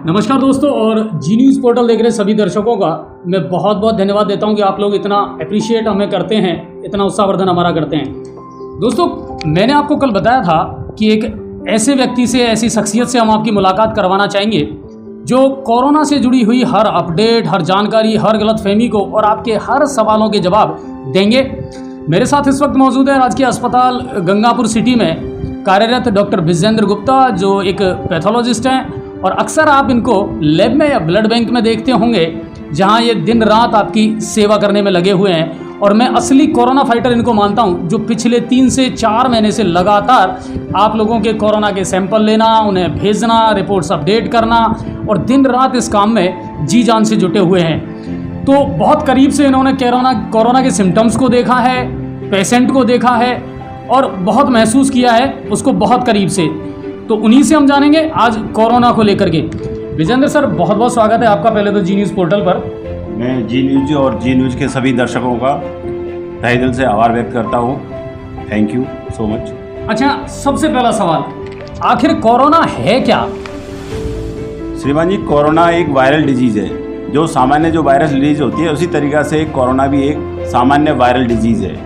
नमस्कार दोस्तों, और जी न्यूज़ पोर्टल देख रहे सभी दर्शकों का मैं बहुत बहुत धन्यवाद देता हूं कि आप लोग इतना अप्रिशिएट हमें करते हैं, इतना उत्साहवर्धन हमारा करते हैं। दोस्तों, मैंने आपको कल बताया था कि एक ऐसे व्यक्ति से, ऐसी शख्सियत से हम आपकी मुलाकात करवाना चाहेंगे जो कोरोना से जुड़ी हुई हर अपडेट, हर जानकारी, हर गलतफहमी को और आपके हर सवालों के जवाब देंगे। मेरे साथ इस वक्त मौजूद है राजकीय अस्पताल गंगापुर सिटी में कार्यरत डॉक्टर विजेंद्र गुप्ता, जो एक पैथोलॉजिस्ट हैं और अक्सर आप इनको लैब में या ब्लड बैंक में देखते होंगे, जहां ये दिन रात आपकी सेवा करने में लगे हुए हैं। और मैं असली कोरोना फाइटर इनको मानता हूं, जो पिछले 3 से 4 महीने से लगातार आप लोगों के कोरोना के सैंपल लेना, उन्हें भेजना, रिपोर्ट्स अपडेट करना और दिन रात इस काम में जी जान से जुटे हुए हैं। तो बहुत करीब से इन्होंने कोरोना के सिम्टम्स को देखा है, पेशेंट को देखा है और बहुत महसूस किया है उसको बहुत करीब से। तो उन्हीं से हम जानेंगे आज कोरोना को लेकर के। विजेंद्र सर, बहुत बहुत स्वागत है आपका पहले तो जी न्यूज़ पोर्टल पर। मैं जी न्यूज़ और जी न्यूज़ के सभी दर्शकों का तहे दिल से आभार व्यक्त करता हूँ। Thank you so much. अच्छा, सबसे पहला सवाल, आखिर कोरोना है क्या? श्रीमान जी, कोरोना एक वायरल डिजीज़ है। जो सामान्य जो वायरस डिजीज़ होती है उसी तरीक़ा से कोरोना भी एक सामान्य वायरल डिजीज़ है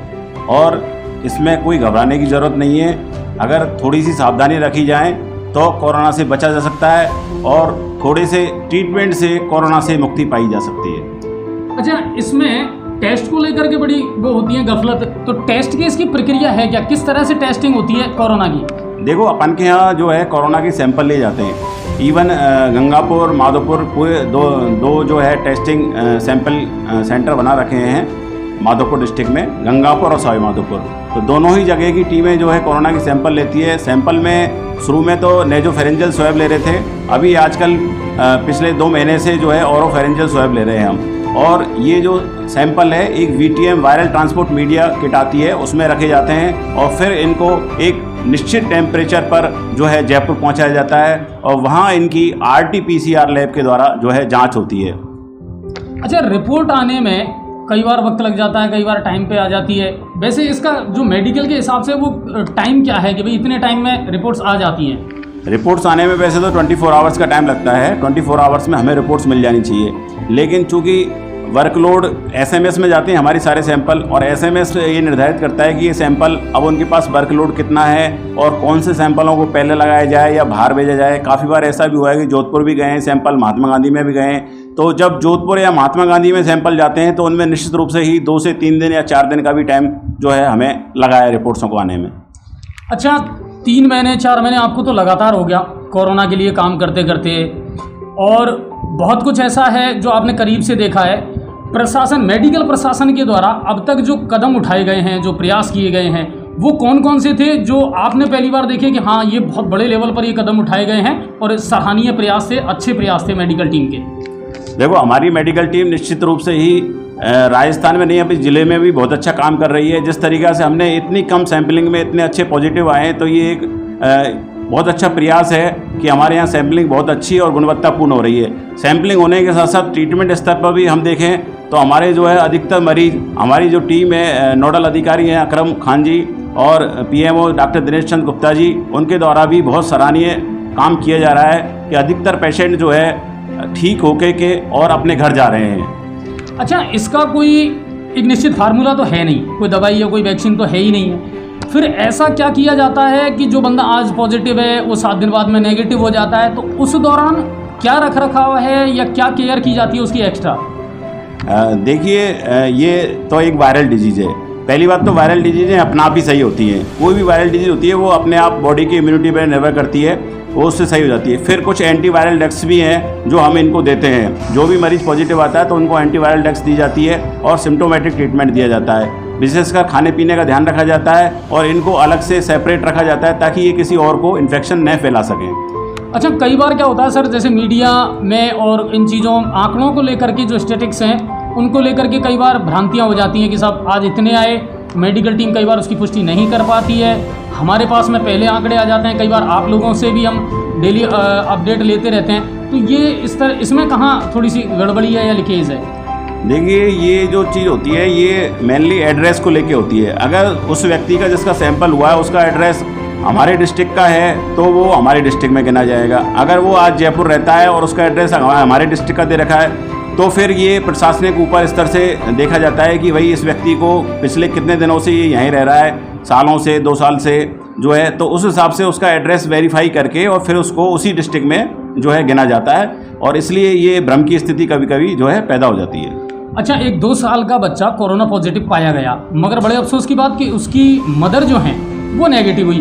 और इसमें कोई घबराने की ज़रूरत नहीं है। अगर थोड़ी सी सावधानी रखी जाए तो कोरोना से बचा जा सकता है और थोड़े से ट्रीटमेंट से कोरोना से मुक्ति पाई जा सकती है। अच्छा, इसमें टेस्ट को लेकर के बड़ी वो होती है गफलत, तो टेस्ट की इसकी प्रक्रिया है क्या? किस तरह से टेस्टिंग होती है कोरोना की? देखो, अपन के यहाँ जो है कोरोना के सैंपल ले जाते हैं। इवन गंगापुर, माधोपुर पूरे दो जो है टेस्टिंग सैंपल सेंटर बना रखे हैं माधोपुर डिस्ट्रिक्ट में, गंगापुर और सवाई माधोपुर। तो दोनों ही जगह की टीमें जो है कोरोना की सैंपल लेती है। सैंपल में शुरू में तो नेजोफेरेंजियल स्वैब ले रहे थे, अभी आजकल पिछले 2 महीने से जो है ओरोफेरेंजियल स्वैब ले रहे हैं हम। और ये जो सैंपल है एक VTM viral transport media kit आती है, उसमें रखे जाते हैं और फिर इनको एक निश्चित टेम्परेचर पर जो है जयपुर पहुंचाया जाता है और वहाँ इनकी RT-PCR लैब के द्वारा जो है जाँच होती है। अच्छा, रिपोर्ट आने में कई बार वक्त लग जाता है, कई बार टाइम पे आ जाती है। वैसे इसका जो मेडिकल के हिसाब से वो टाइम क्या है कि भाई इतने टाइम में रिपोर्ट्स आ जाती हैं? रिपोर्ट्स आने में वैसे तो 24 आवर्स का टाइम लगता है। 24 आवर्स में हमें रिपोर्ट्स मिल जानी चाहिए, लेकिन चूंकि वर्कलोड SMS में जाते हैं हमारे सारे सैंपल और SMS ये निर्धारित करता है कि ये सैंपल अब उनके पास वर्कलोड कितना है और कौन से सैंपलों को पहले लगाया जाए या बाहर भेजा जाए। काफ़ी बार ऐसा भी हुआ है कि जोधपुर भी गए हैं सैंपल, महात्मा गांधी में भी गए हैं। तो जब जोधपुर या महात्मा गांधी में सैंपल जाते हैं तो उनमें निश्चित रूप से ही 2 से 3 दिन या 4 दिन का भी टाइम जो है हमें लगा है रिपोर्ट्सों को आने में। अच्छा, 3 महीने 4 महीने आपको तो लगातार हो गया कोरोना के लिए काम करते करते, और बहुत कुछ ऐसा है जो आपने करीब से देखा है। प्रशासन, मेडिकल प्रशासन के द्वारा अब तक जो कदम उठाए गए हैं, जो प्रयास किए गए हैं, वो कौन कौन से थे जो आपने पहली बार देखे कि हाँ ये बहुत बड़े लेवल पर ये कदम उठाए गए हैं और सराहनीय प्रयास थे, अच्छे प्रयास थे मेडिकल टीम के? देखो, हमारी मेडिकल टीम निश्चित रूप से ही राजस्थान में नहीं, अपने ज़िले में भी बहुत अच्छा काम कर रही है। जिस तरीक़ा से हमने इतनी कम सैम्पलिंग में इतने अच्छे पॉजिटिव आए हैं, तो ये एक बहुत अच्छा प्रयास है कि हमारे यहाँ सैम्पलिंग बहुत अच्छी और गुणवत्तापूर्ण हो रही है। सैम्पलिंग होने के साथ साथ ट्रीटमेंट स्तर पर भी हम देखें तो हमारे जो है अधिकतर मरीज, हमारी जो टीम है, नोडल अधिकारी हैं अकरम खान जी और PMO डॉक्टर दिनेश चंद गुप्ता जी, उनके द्वारा भी बहुत सराहनीय काम किया जा रहा है कि अधिकतर पेशेंट जो है ठीक होके के और अपने घर जा रहे हैं। अच्छा, इसका कोई एक निश्चित फार्मूला तो है नहीं, कोई दवाई या कोई वैक्सीन तो है ही नहीं है। फिर ऐसा क्या किया जाता है कि जो बंदा आज पॉजिटिव है वो 7 दिन बाद में नेगेटिव हो जाता है, तो उस दौरान क्या रख रखाव है या क्या केयर की जाती है उसकी एक्स्ट्रा? देखिए, ये तो एक वायरल डिजीज़ है। पहली बात तो वायरल डिजीज़ें अपने आप ही सही होती हैं। कोई भी वायरल डिजीज़ होती है वो अपने आप बॉडी की इम्यूनिटी पर निर्भर करती है, वो उससे सही हो जाती है। फिर कुछ एंटीवायरल ड्रग्स भी हैं जो हम इनको देते हैं। जो भी मरीज़ पॉजिटिव आता है तो उनको एंटीवायरल ड्रग्स दी जाती है और सिम्टोमेटिक ट्रीटमेंट दिया जाता है। विशेषकर खाने पीने का ध्यान रखा जाता है और इनको अलग से सेपरेट रखा जाता है ताकि ये किसी और को इन्फेक्शन न फैला सकें। अच्छा, कई बार क्या होता है सर, जैसे मीडिया में और इन चीज़ों, आंकड़ों को लेकर के जो स्टैटिक्स हैं उनको लेकर के कई बार भ्रांतियाँ हो जाती हैं कि साहब आज इतने आए। मेडिकल टीम कई बार उसकी पुष्टि नहीं कर पाती है, हमारे पास में पहले आंकड़े आ जाते हैं। कई बार आप लोगों से भी हम डेली अपडेट लेते रहते हैं, तो ये इसमें कहाँ थोड़ी सी गड़बड़ी है या लीकेज है? देखिए, ये जो चीज़ होती है ये मेनली एड्रेस को लेके होती है। अगर उस व्यक्ति का जिसका सैंपल हुआ है उसका एड्रेस हमारे डिस्ट्रिक्ट का है तो वो हमारे डिस्ट्रिक्ट में गिना जाएगा। अगर वो आज जयपुर रहता है और उसका एड्रेस हमारे डिस्ट्रिक्ट का दे रखा है तो फिर ये प्रशासनिक ऊपर स्तर से देखा जाता है कि भाई इस व्यक्ति को पिछले कितने दिनों से ये यहीं रह रहा है, सालों से, 2 साल से जो है, तो उस हिसाब से उसका एड्रेस वेरीफाई करके और फिर उसको उसी डिस्ट्रिक्ट में जो है गिना जाता है। और इसलिए ये भ्रम की स्थिति कभी कभी जो है पैदा हो जाती है। अच्छा, एक 2 साल का बच्चा कोरोना पॉजिटिव पाया गया, मगर बड़े अफसोस की बात कि उसकी मदर जो है वो नेगेटिव हुई।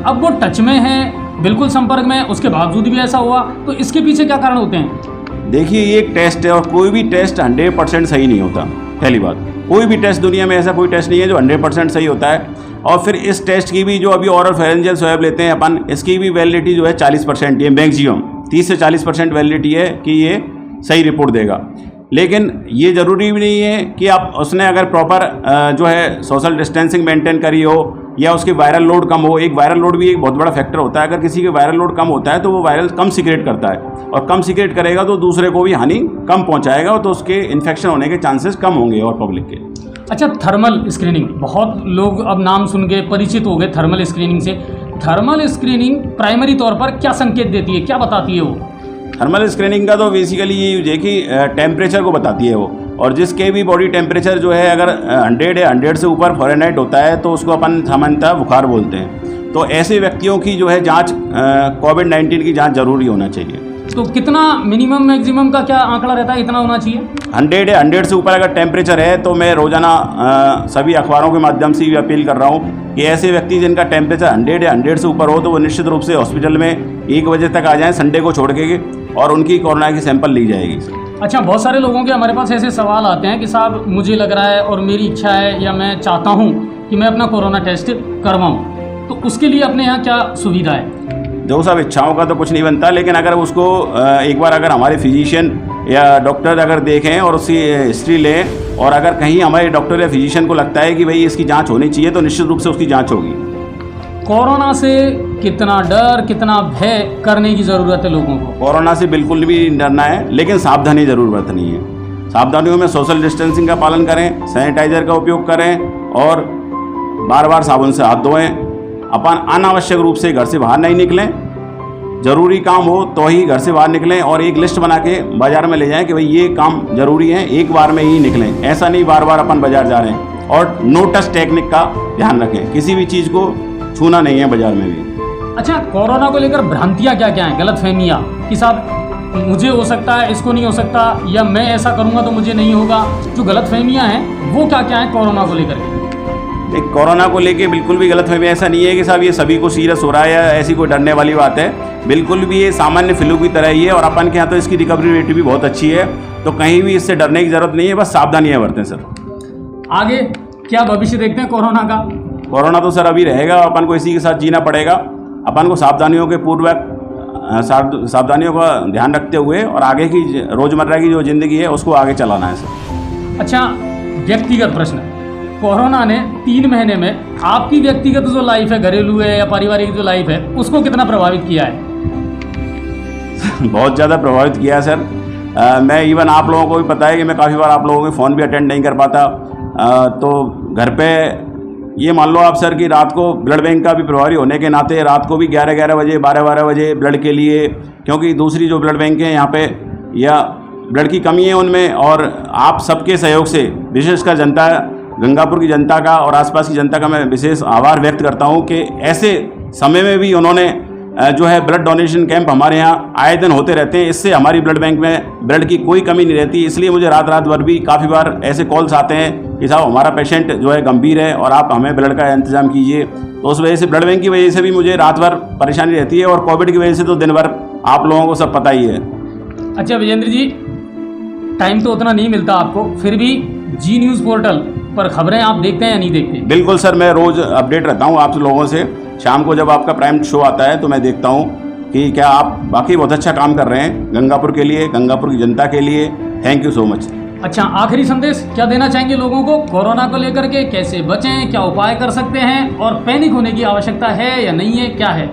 अब वो टच में है, बिल्कुल संपर्क में, उसके बावजूद भी ऐसा हुआ, तो इसके पीछे क्या कारण होते हैं? देखिए, ये एक टेस्ट है और कोई भी टेस्ट 100% सही नहीं होता। पहली बात, कोई भी टेस्ट दुनिया में ऐसा कोई टेस्ट नहीं है जो 100% सही होता है। और फिर इस टेस्ट की भी जो अभी ऑरल फेरेंजियल स्वैब लेते हैं अपन, इसकी भी वैलिडिटी जो है 40%, ये मैक्सिमम 30 से 40% वैलिडिटी है कि ये सही रिपोर्ट देगा। लेकिन ये ज़रूरी भी नहीं है कि आप उसने अगर प्रॉपर जो है सोशल डिस्टेंसिंग मेंटेन करी हो या उसकी वायरल लोड कम हो। एक वायरल लोड भी एक बहुत बड़ा फैक्टर होता है। अगर किसी के वायरल लोड कम होता है तो वो वायरल कम सीक्रेट करता है, और कम सीक्रेट करेगा तो दूसरे को भी हानि कम पहुंचाएगा, तो उसके इन्फेक्शन होने के चांसेस कम होंगे और पब्लिक के। अच्छा, थर्मल स्क्रीनिंग, बहुत लोग अब नाम सुन के परिचित हो गए थर्मल स्क्रीनिंग से। थर्मल स्क्रीनिंग प्राइमरी तौर पर क्या संकेत देती है, क्या बताती है वो? थर्मल स्क्रीनिंग का तो बेसिकली ये यूज है कि टेम्परेचर को बताती है वो, और जिसके भी बॉडी टेम्परेचर जो है अगर 100 या 100 से ऊपर फ़ारेनहाइट होता है तो उसको अपन सामान्यतः बुखार बोलते हैं। तो ऐसे व्यक्तियों की जो है जांच, कोविड-19 की जांच जरूरी होना चाहिए। तो कितना मिनिमम मैक्सिमम का क्या आंकड़ा रहता है, इतना होना चाहिए? 100 या 100 से ऊपर अगर टेम्परेचर है तो मैं रोजाना सभी अखबारों के माध्यम से भी अपील कर रहा हूँ कि ऐसे व्यक्ति जिनका टेम्परेचर 100 या 100 से ऊपर हो तो वो निश्चित रूप से हॉस्पिटल में 1 बजे तक आ जाएं, संडे को छोड़ के, और उनकी कोरोना की सैंपल ली जाएगी। अच्छा, बहुत सारे लोगों के हमारे पास ऐसे सवाल आते हैं कि साहब मुझे लग रहा है और मेरी इच्छा है या मैं चाहता हूँ कि मैं अपना कोरोना टेस्ट करवाऊँ, तो उसके लिए अपने यहाँ क्या सुविधा है? जो सब इच्छाओं का तो कुछ नहीं बनता, लेकिन अगर उसको एक बार अगर हमारे फिजिशियन या डॉक्टर अगर देखें और उसकी हिस्ट्री लें, और अगर कहीं हमारे डॉक्टर या फिजिशियन को लगता है कि भाई इसकी जांच होनी चाहिए तो निश्चित रूप से उसकी जांच होगी। कोरोना से कितना डर, कितना भय करने की ज़रूरत है लोगों को? कोरोना से बिल्कुल भी डरना है, लेकिन सावधानी ज़रूर बरतनी है। सावधानियों में सोशल डिस्टेंसिंग का पालन करें, सैनिटाइजर का उपयोग करें और बार बार साबुन से हाथ धोएं। अपन अनावश्यक रूप से घर से बाहर नहीं निकलें, ज़रूरी काम हो तो ही घर से बाहर निकलें, और एक लिस्ट बना के बाज़ार में ले जाएं कि भाई ये काम ज़रूरी है, एक बार में ही निकलें। ऐसा नहीं बार बार अपन बाज़ार जा रहे हैं। और नो टच टेक्निक का ध्यान रखें, किसी भी चीज़ को छूना नहीं है बाज़ार में भी। अच्छा, कोरोना को लेकर भ्रांतियाँ क्या क्या हैं, गलतफहमियाँ कि साहब मुझे हो सकता है, इसको नहीं हो सकता, या मैं ऐसा करूँगा तो मुझे नहीं होगा, जो गलतफहमियाँ हैं वो क्या क्या हैं कोरोना को लेकर के? एक कोरोना को लेके बिल्कुल भी गलतफहमी ऐसा नहीं है कि साहब ये सभी को सीरियस हो रहा है या ऐसी कोई डरने वाली बात है। बिल्कुल भी ये सामान्य फ्लू की तरह ही है, और अपन के यहाँ तो इसकी रिकवरी रेट भी बहुत अच्छी है, तो कहीं भी इससे डरने की ज़रूरत नहीं है, बस सावधानियाँ बरतें सर। आगे क्या भविष्य देखते हैं कोरोना का? कोरोना तो सर अभी रहेगा, अपन को इसी के साथ जीना पड़ेगा। अपन को सावधानियों के पूर्वक सावधानियों का ध्यान रखते हुए और आगे की रोज़मर्रा की जो ज़िंदगी है उसको आगे चलाना है सर। अच्छा, व्यक्तिगत प्रश्न, कोरोना ने 3 महीने में आपकी व्यक्तिगत जो लाइफ है, घरेलू है या पारिवारिक जो लाइफ है, उसको कितना प्रभावित किया है? बहुत ज़्यादा प्रभावित किया है सर। मैं इवन आप लोगों को भी पता है कि मैं काफ़ी बार आप लोगों के फ़ोन भी अटेंड नहीं कर पाता। तो घर पे ये मान लो आप सर कि रात को ब्लड बैंक का भी प्रभारी होने के नाते रात को भी 11-11 बजे 12-12 बजे ब्लड के लिए, क्योंकि दूसरी जो ब्लड बैंक हैं यहाँ पे या ब्लड की कमी है उनमें, और आप सबके सहयोग से विशेषकर जनता, गंगापुर की जनता का और आसपास की जनता का मैं विशेष आभार व्यक्त करता हूँ कि ऐसे समय में भी उन्होंने जो है ब्लड डोनेशन कैंप हमारे यहाँ आए दिन होते रहते हैं। इससे हमारी ब्लड बैंक में ब्लड की कोई कमी नहीं रहती। इसलिए मुझे रात भर भी काफ़ी बार ऐसे कॉल्स आते हैं कि साहब हमारा पेशेंट जो है गंभीर है और आप हमें ब्लड का इंतजाम कीजिए। तो उस वजह से ब्लड बैंक की वजह से भी मुझे रात भर परेशानी रहती है, और कोविड की वजह से तो दिन भर आप लोगों को सब पता ही है। अच्छा विजेंद्र जी, टाइम तो उतना नहीं मिलता आपको, फिर भी जी न्यूज़ पोर्टल पर खबरें आप देखते हैं या नहीं देखते? बिल्कुल सर, मैं रोज़ अपडेट रहता हूँ आप लोगों से। शाम को जब आपका प्राइम शो आता है तो मैं देखता हूँ कि क्या आप बाकी बहुत अच्छा काम कर रहे हैं गंगापुर के लिए, गंगापुर की जनता के लिए। Thank you so much. अच्छा, आखिरी संदेश क्या देना चाहेंगे लोगों को कोरोना को लेकर के? कैसे बचें, क्या उपाय कर सकते हैं, और पैनिक होने की आवश्यकता है या नहीं है, क्या है?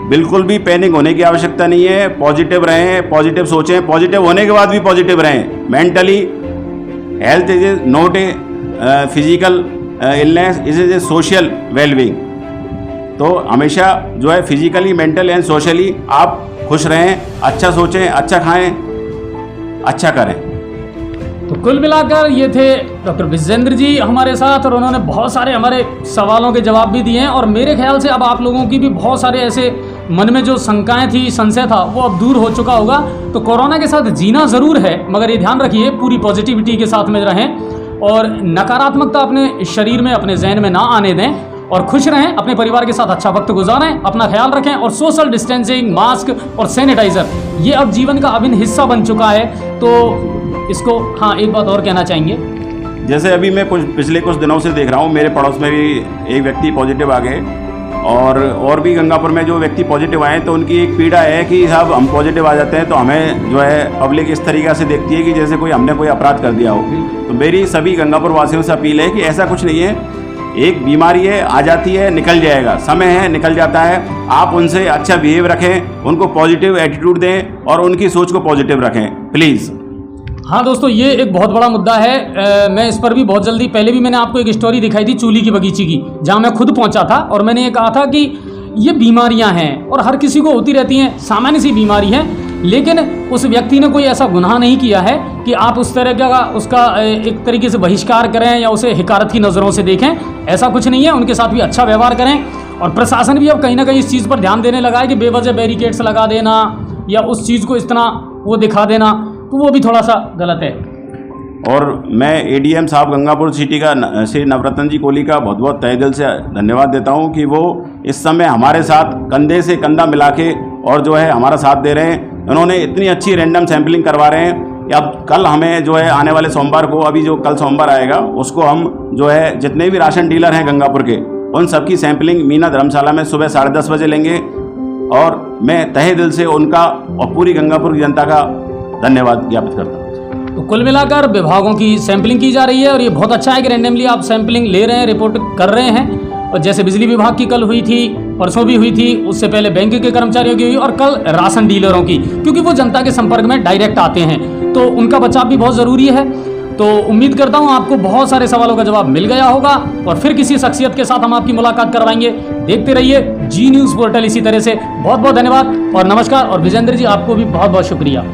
बिल्कुल भी पैनिक होने की आवश्यकता नहीं है। पॉजिटिव रहें, पॉजिटिव सोचें, पॉजिटिव होने के बाद भी पॉजिटिव रहें। Mentally health is not a physical illness, is a social wellbeing. तो हमेशा जो है फिजिकली, मेंटल एंड सोशली आप खुश रहें, अच्छा सोचें, अच्छा खाएं, अच्छा करें। तो कुल मिलाकर ये थे डॉक्टर विजेंद्र जी हमारे साथ, और उन्होंने बहुत सारे हमारे सवालों के जवाब भी दिए हैं। और मेरे ख्याल से अब आप लोगों की भी बहुत सारे ऐसे मन में जो शंकाएं थी, संशय था, वो अब दूर हो चुका होगा। तो कोरोना के साथ जीना ज़रूर है, मगर ये ध्यान रखिए पूरी पॉजिटिविटी के साथ में रहें और नकारात्मकता अपने शरीर में, अपने जहन में ना आने दें, और खुश रहें, अपने परिवार के साथ अच्छा वक्त गुजारें, अपना ख्याल रखें, और सोशल डिस्टेंसिंग, मास्क और सैनिटाइज़र ये अब जीवन का अभिन्न हिस्सा बन चुका है। तो इसको, हाँ, एक बात और कहना चाहेंगे। जैसे अभी मैं पिछले कुछ दिनों से देख रहा हूँ, मेरे पड़ोस में भी एक व्यक्ति पॉजिटिव आ गए, और भी गंगापुर में जो व्यक्ति पॉजिटिव आए, तो उनकी एक पीड़ा है कि साहब हम पॉजिटिव आ जाते हैं तो हमें जो है पब्लिक इस तरीक़े से देखती है कि जैसे हमने कोई अपराध कर दिया हो। तो मेरी सभी गंगापुर वासियों से अपील है कि ऐसा कुछ नहीं है, एक बीमारी है, आ जाती है, निकल जाएगा, समय है, निकल जाता है। आप उनसे अच्छा बिहेव रखें, उनको पॉजिटिव एटीट्यूड दें और उनकी सोच को पॉजिटिव रखें, प्लीज़। हाँ दोस्तों, ये एक बहुत बड़ा मुद्दा है। मैं इस पर भी बहुत जल्दी, पहले भी मैंने आपको एक स्टोरी दिखाई थी चूली की बगीचे की, जहाँ मैं खुद पहुँचा था, और मैंने ये कहा था कि ये बीमारियाँ हैं और हर किसी को होती रहती हैं, सामान्य सी बीमारी है, लेकिन उस व्यक्ति ने कोई ऐसा गुनाह नहीं किया है कि आप उस तरह का उसका एक तरीके से बहिष्कार करें या उसे हिकारत की नज़रों से देखें। ऐसा कुछ नहीं है, उनके साथ भी अच्छा व्यवहार करें। और प्रशासन भी अब कहीं ना कहीं इस चीज़ पर ध्यान देने लगा है कि बेवजह बैरिकेड्स लगा देना या उस चीज़ को इस तरह वो दिखा देना, तो वो भी थोड़ा सा गलत है। और मैं एडीएम साहब गंगापुर सिटी का श्री नवरत्न जी कोहली का बहुत बहुत तहे दिल से धन्यवाद देता हूं कि वो इस समय हमारे साथ कंधे से कंधा मिला के और जो है हमारा साथ दे रहे हैं। उन्होंने इतनी अच्छी रैंडम सैम्पलिंग करवा रहे हैं कि अब कल हमें जो है आने वाले सोमवार को, अभी जो कल सोमवार आएगा, उसको हम जो है जितने भी राशन डीलर हैं गंगापुर के, उन सबकी सैम्पलिंग मीना धर्मशाला में सुबह 10:30 बजे लेंगे। और मैं तहे दिल से उनका और पूरी गंगापुर की जनता का धन्यवाद ज्ञापित करता हूँ। तो कुल मिलाकर विभागों की सैंपलिंग की जा रही है, और ये बहुत अच्छा है कि रैंडमली आप सैंपलिंग ले रहे हैं, रिपोर्ट कर रहे हैं। और जैसे बिजली विभाग की कल हुई थी, परसों भी हुई थी, उससे पहले बैंक के कर्मचारियों की हुई, और कल राशन डीलरों की, क्योंकि वो जनता के संपर्क में डायरेक्ट आते हैं, तो उनका बचाव भी बहुत ज़रूरी है। तो उम्मीद करता हूँ आपको बहुत सारे सवालों का जवाब मिल गया होगा, और फिर किसी शख्सियत के साथ हम आपकी मुलाकात करवाएंगे। देखते रहिए जी न्यूज़ पोर्टल इसी तरह से। बहुत बहुत धन्यवाद और नमस्कार। और विजेंद्र जी, आपको भी बहुत बहुत शुक्रिया।